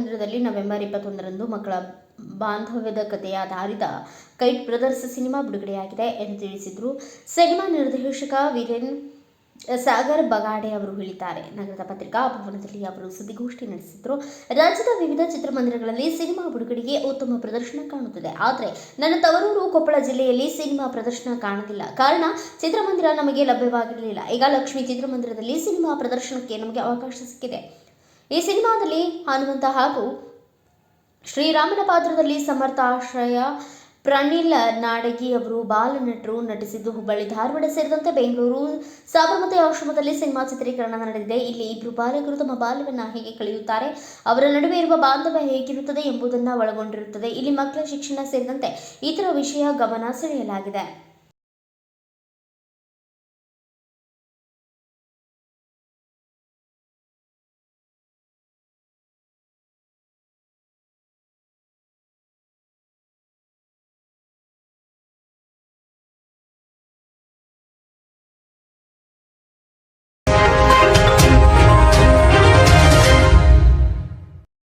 ಚಿತ್ರಮಂದಿರದಲ್ಲಿ ನವೆಂಬರ್ 21ರಂದು ಮಕ್ಕಳ ಬಾಂಧವ್ಯದ ಕಥೆಯ ಆಧಾರಿತ ಕೈಟ್ ಬ್ರದರ್ಸ್ ಸಿನಿಮಾ ಬಿಡುಗಡೆಯಾಗಿದೆ ಎಂದು ತಿಳಿಸಿದರು. ಸಿನಿಮಾ ನಿರ್ದೇಶಕ ವೀರೇನ್ ಸಾಗರ್ ಬಗಾಡೆ ಅವರು ಹೇಳಿದ್ದಾರೆ. ನಗರದ ಪತ್ರಿಕಾ ಭವನದಲ್ಲಿ ಅವರು ಸುದ್ದಿಗೋಷ್ಠಿ ನಡೆಸಿದರು. ರಾಜ್ಯದ ವಿವಿಧ ಚಿತ್ರಮಂದಿರಗಳಲ್ಲಿ ಸಿನಿಮಾ ಬಿಡುಗಡೆಗೆ ಉತ್ತಮ ಪ್ರದರ್ಶನ ಕಾಣುತ್ತಿದೆ. ಆದರೆ ನನ್ನ ತವರೂರು ಕೊಪ್ಪಳ ಜಿಲ್ಲೆಯಲ್ಲಿ ಸಿನಿಮಾ ಪ್ರದರ್ಶನ ಕಾಣುತ್ತಿಲ್ಲ. ಕಾರಣ ಚಿತ್ರಮಂದಿರ ನಮಗೆ ಲಭ್ಯವಾಗಿರಲಿಲ್ಲ. ಈಗ ಲಕ್ಷ್ಮೀ ಚಿತ್ರಮಂದಿರದಲ್ಲಿ ಸಿನಿಮಾ ಪ್ರದರ್ಶನಕ್ಕೆ ನಮಗೆ ಅವಕಾಶ ಸಿಕ್ಕಿದೆ. ಈ ಸಿನಿಮಾದಲ್ಲಿ ಹನುಮಂತ ಹಾಗೂ ಶ್ರೀರಾಮನ ಪಾತ್ರದಲ್ಲಿ ಸಮರ್ಥ ಆಶ್ರಯ ಪ್ರನಿಲ್ ನಾಡಗಿ ಅವರು ಬಾಲನಟರು ನಟಿಸಿದ್ದು ಹುಬ್ಬಳ್ಳಿ, ಧಾರವಾಡ ಸೇರಿದಂತೆ ಬೆಂಗಳೂರು ಸಾಬರಮತಿ ಆಶ್ರಮದಲ್ಲಿ ಸಿನಿಮಾ ಚಿತ್ರೀಕರಣ ನಡೆದಿದೆ. ಇಲ್ಲಿ ಇಬ್ಬರು ಬಾಲಕರು ತಮ್ಮ ಬಾಲ್ಯವನ್ನು ಹೇಗೆ ಕಳೆಯುತ್ತಾರೆ, ಅವರ ನಡುವೆ ಇರುವ ಬಾಂಧವ್ಯ ಹೇಗಿರುತ್ತದೆ ಎಂಬುದನ್ನು ಒಳಗೊಂಡಿರುತ್ತದೆ. ಇಲ್ಲಿ ಮಕ್ಕಳ ಶಿಕ್ಷಣ ಸೇರಿದಂತೆ ಇತರ ವಿಷಯ ಗಮನ ಸೆಳೆಯಲಾಗಿದೆ.